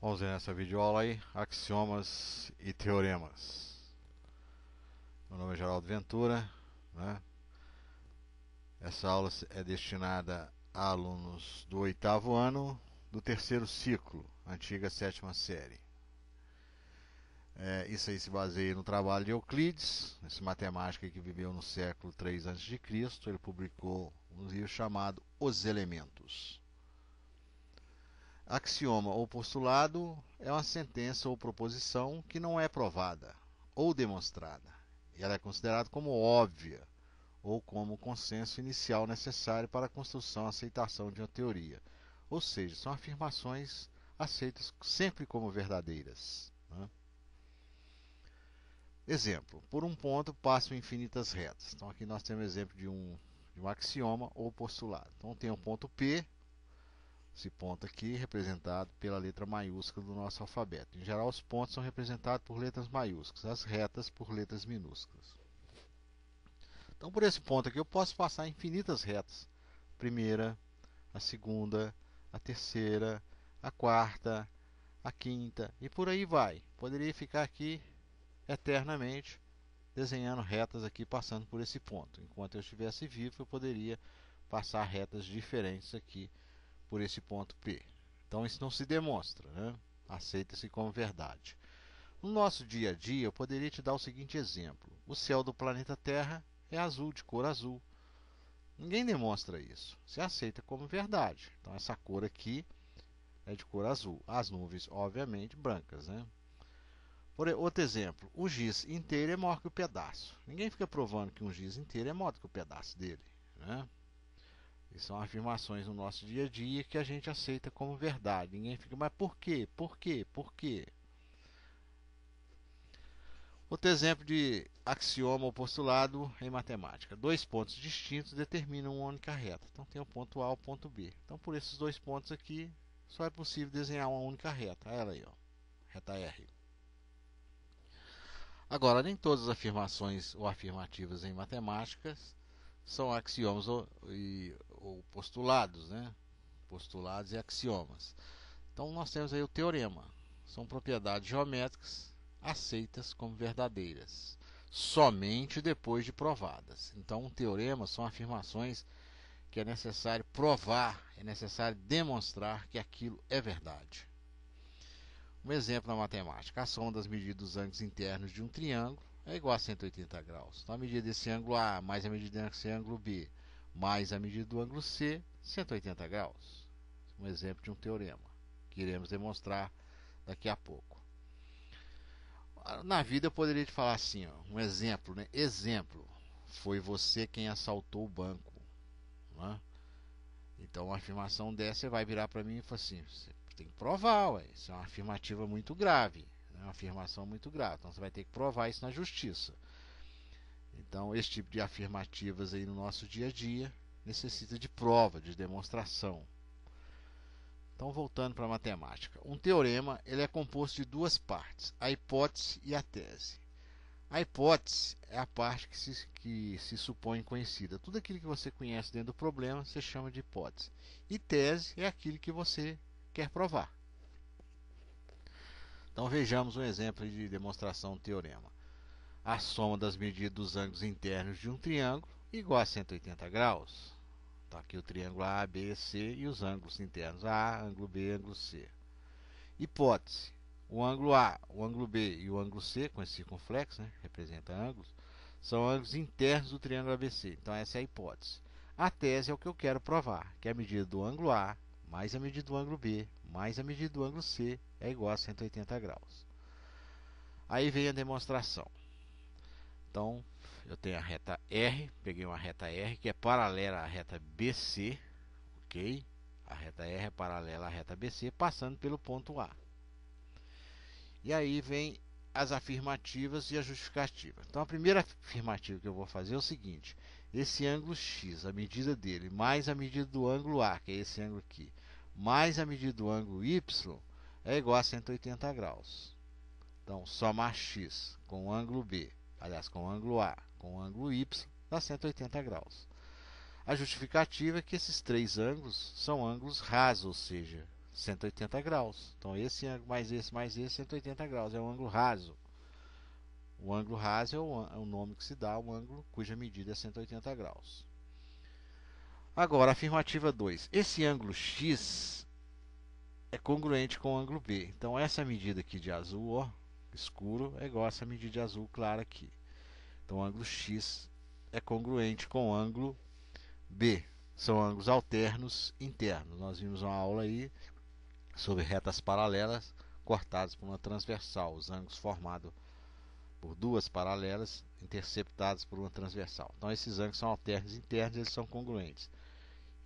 Vamos ver nessa videoaula aí, axiomas e teoremas. Meu nome é Geraldo Ventura, né? Essa aula é destinada a alunos do 8º ano do 3º ciclo, antiga 7ª série. Isso aí se baseia no trabalho de Euclides, esse matemático que viveu no século 3 a.C. Ele publicou um livro chamado Os Elementos. Axioma ou postulado é uma sentença ou proposição que não é provada ou demonstrada. E ela é considerada como óbvia ou como o consenso inicial necessário para a construção e aceitação de uma teoria. Ou seja, são afirmações aceitas sempre como verdadeiras, né? Exemplo, por um ponto passam infinitas retas. Então aqui nós temos exemplo de um axioma ou postulado. Então tem um ponto P. Esse ponto aqui representado pela letra maiúscula do nosso alfabeto. Em geral, os pontos são representados por letras maiúsculas, as retas por letras minúsculas. Então, por esse ponto aqui, eu posso passar infinitas retas. A primeira, a segunda, a terceira, a quarta, a quinta e por aí vai. Poderia ficar aqui eternamente desenhando retas aqui, passando por esse ponto. Enquanto eu estivesse vivo, eu poderia passar retas diferentes aqui por esse ponto P. Então isso não se demonstra, né? Aceita-se como verdade. No nosso dia a dia, eu poderia te dar o seguinte exemplo. O céu do planeta Terra é azul, de cor azul. Ninguém demonstra isso. Se aceita como verdade. Então essa cor aqui é de cor azul. As nuvens, obviamente, brancas, né? Outro exemplo. O giz inteiro é maior que o pedaço. Ninguém fica provando que um giz inteiro é maior do que o pedaço dele, né? E são afirmações no nosso dia a dia que a gente aceita como verdade. Ninguém fica, mas por quê? Por quê? Por quê? Outro exemplo de axioma ou postulado em matemática. Dois pontos distintos determinam uma única reta. Então tem o ponto A e o ponto B. Então por esses dois pontos aqui, só é possível desenhar uma única reta. Ela aí, ó, reta R. Agora, nem todas as afirmações ou afirmativas em matemáticas são axiomas ou postulados, né? Postulados e axiomas. Então nós temos aí o teorema. São propriedades geométricas aceitas como verdadeiras, somente depois de provadas. Então um teorema são afirmações que é necessário provar, é necessário demonstrar que aquilo é verdade. Um exemplo na matemática. A soma das medidas dos ângulos internos de um triângulo é igual a 180 graus. Então a medida desse ângulo A mais a medida desse ângulo B mais a medida do ângulo C, 180 graus. Um exemplo de um teorema que iremos demonstrar daqui a pouco. Na vida eu poderia te falar assim, ó, um exemplo, né? Exemplo, foi você quem assaltou o banco, né? Então uma afirmação dessa você vai virar para mim e falar assim, você tem que provar, ué. Isso é uma afirmativa muito grave, é uma afirmação muito grave, então você vai ter que provar isso na justiça. Então esse tipo de afirmativas aí no nosso dia a dia necessita de prova, de demonstração. Então voltando para a matemática, um teorema ele é composto de duas partes, a hipótese e a tese. A hipótese é a parte que se supõe conhecida. Tudo aquilo que você conhece dentro do problema você chama de hipótese. E tese é aquilo que você quer provar. Então vejamos um exemplo de demonstração do teorema. A soma das medidas dos ângulos internos de um triângulo é igual a 180 graus. Então aqui o triângulo A, B, C e os ângulos internos A, ângulo B, ângulo C. Hipótese. O ângulo A, o ângulo B e o ângulo C, com esse circunflexo, né, representa ângulos, são ângulos internos do triângulo ABC. Então essa é a hipótese. A tese é o que eu quero provar, que é a medida do ângulo A mais a medida do ângulo B mais a medida do ângulo C é igual a 180 graus. Aí vem a demonstração. Então eu tenho a reta R, peguei uma reta R que é paralela à reta BC, ok? A reta R é paralela à reta BC, passando pelo ponto A. E aí vem as afirmativas e a justificativa. Então a primeira afirmativa que eu vou fazer é o seguinte: esse ângulo X, a medida dele, mais a medida do ângulo A, que é esse ângulo aqui, mais a medida do ângulo Y, é igual a 180 graus. Então somar X com o ângulo B, aliás, com o ângulo A, com o ângulo Y, dá 180 graus. A justificativa é que esses três ângulos são ângulos rasos, ou seja, 180 graus. Então esse ângulo mais esse, 180 graus. É um ângulo raso. O ângulo raso é o nome que se dá a um ângulo cuja medida é 180 graus. Agora, afirmativa 2. Esse ângulo X é congruente com o ângulo B. Então essa medida aqui de azul, ó, escuro, é igual a essa medida de azul clara aqui. Então o ângulo X é congruente com o ângulo B. São ângulos alternos internos. Nós vimos uma aula aí sobre retas paralelas cortadas por uma transversal. Os ângulos formados por duas paralelas interceptadas por uma transversal. Então esses ângulos são alternos internos, eles são congruentes.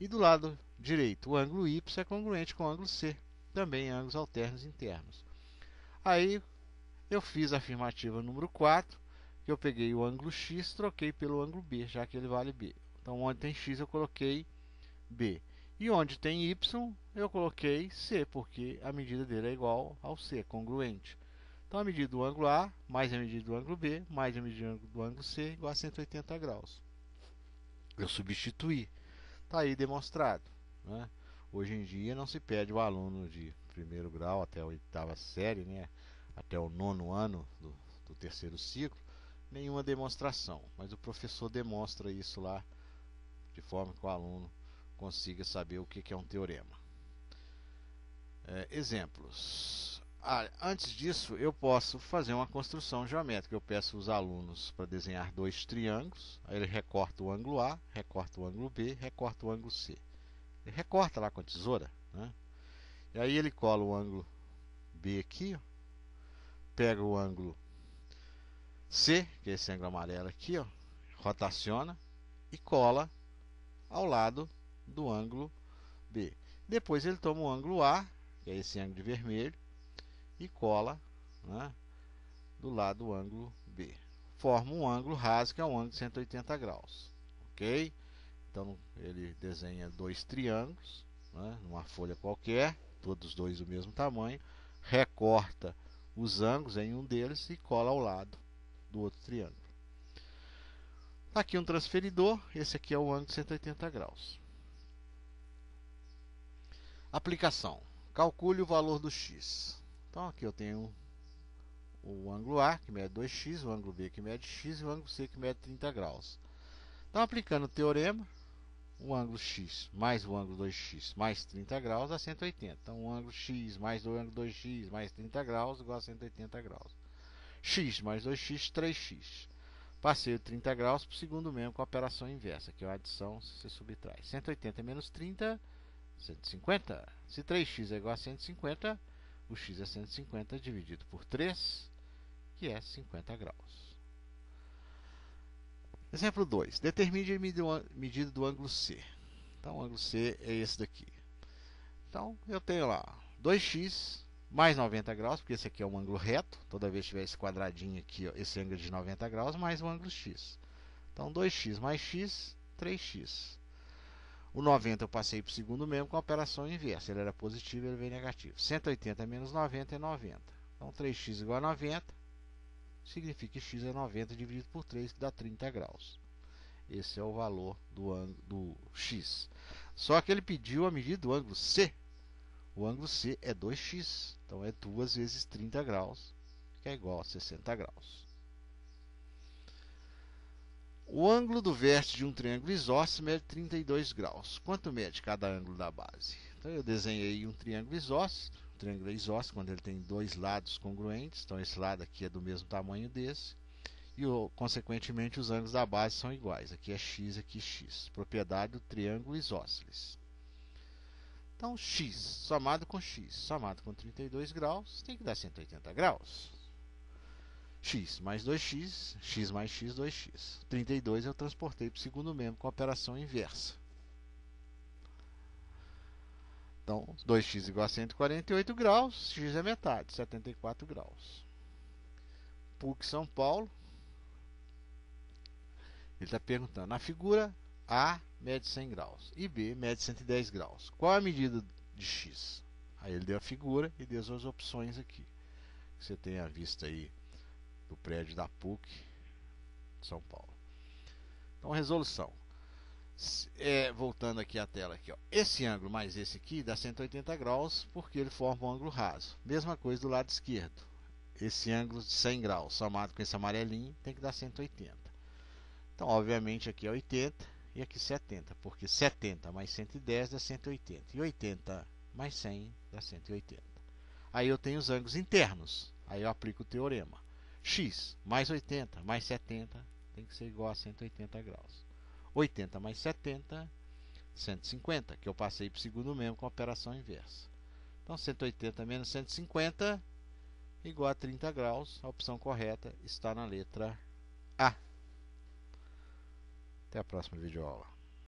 E do lado direito, o ângulo Y é congruente com o ângulo C. Também ângulos alternos internos. Aí eu fiz a afirmativa número 4, que eu peguei o ângulo X, troquei pelo ângulo B, já que ele vale B. Então onde tem X eu coloquei B. E onde tem Y eu coloquei C, porque a medida dele é igual ao C, é congruente. Então a medida do ângulo A, mais a medida do ângulo B, mais a medida do ângulo C, igual a 180 graus. Eu substituí. Está aí demonstrado, né? Hoje em dia não se pede o aluno de primeiro grau até a oitava série, né? Até o nono ano do terceiro ciclo, nenhuma demonstração. Mas o professor demonstra isso lá, de forma que o aluno consiga saber o que é um teorema. Exemplos. Antes disso, eu posso fazer uma construção geométrica. Eu peço os alunos para desenhar dois triângulos. Aí ele recorta o ângulo A, recorta o ângulo B, recorta o ângulo C. Ele recorta lá com a tesoura, né? E aí ele cola o ângulo B aqui, ó, pega o ângulo C, que é esse ângulo amarelo aqui, ó, rotaciona e cola ao lado do ângulo B. Depois ele toma o ângulo A, que é esse ângulo de vermelho, e cola, né, do lado do ângulo B. Forma um ângulo raso, que é um ângulo de 180 graus. Ok? Então ele desenha dois triângulos, né, numa folha qualquer, todos dois do mesmo tamanho, recorta os ângulos em um deles e cola ao lado do outro triângulo. Tá aqui um transferidor, esse aqui é o ângulo de 180 graus. Aplicação. Calcule o valor do x. Então aqui eu tenho o ângulo A, que mede 2x, o ângulo B, que mede x, e o ângulo C, que mede 30 graus. Então, aplicando o teorema, o ângulo x mais o ângulo 2x mais 30 graus dá 180. Então, o ângulo x mais o ângulo 2x mais 30 graus igual a 180 graus. X mais 2x, 3x. Passei o 30 graus para o segundo membro com a operação inversa, que é a adição, você subtrai. 180 menos 30, 150. Se 3x é igual a 150, o x é 150 dividido por 3, que é 50 graus. Exemplo 2. Determine a medida do ângulo C. Então, o ângulo C é esse daqui. Então, eu tenho lá 2x mais 90 graus, porque esse aqui é um ângulo reto. Toda vez que tiver esse quadradinho aqui, ó, esse ângulo de 90 graus, mais o ângulo x. Então, 2x mais x, 3x. O 90 eu passei para o segundo membro com a operação inversa. Ele era positivo, ele veio negativo. 180 menos 90 é 90. Então, 3x igual a 90. Significa que x é 90 dividido por 3, que dá 30 graus. Esse é o valor do x. Só que ele pediu a medida do ângulo C. O ângulo C é 2x. Então, é 2 vezes 30 graus, que é igual a 60 graus. O ângulo do vértice de um triângulo isósceles mede 32 graus. Quanto mede cada ângulo da base? Então, eu desenhei um triângulo isósceles. O triângulo é isósceles quando ele tem dois lados congruentes. Então, esse lado aqui é do mesmo tamanho desse. E, consequentemente, os ângulos da base são iguais. Aqui é x, aqui x. Propriedade do triângulo isósceles. Então, x somado com x, somado com 32 graus, tem que dar 180 graus. X mais 2x, x mais x, 2x. 32 eu transportei para o segundo membro com a operação inversa. Então, 2x igual a 148 graus, x é metade, 74 graus. PUC São Paulo. Ele está perguntando, na figura A mede 100 graus e B mede 110 graus. Qual a medida de x? Aí ele deu a figura e deu as opções aqui. Você tem a vista aí do prédio da PUC São Paulo. Então, resolução. Voltando aqui à tela aqui, ó. Esse ângulo mais esse aqui dá 180 graus porque ele forma um ângulo raso. Mesma coisa do lado esquerdo. Esse ângulo de 100 graus somado com esse amarelinho tem que dar 180. Então, obviamente, aqui é 80 e aqui 70, porque 70 mais 110 dá 180 e 80 mais 100 dá 180. Aí eu tenho os ângulos internos. Aí eu aplico o teorema. X mais 80 mais 70 tem que ser igual a 180 graus. 80 mais 70, 150, que eu passei para o segundo mesmo com a operação inversa. Então, 180 menos 150 igual a 30 graus. A opção correta está na letra A. Até a próxima videoaula.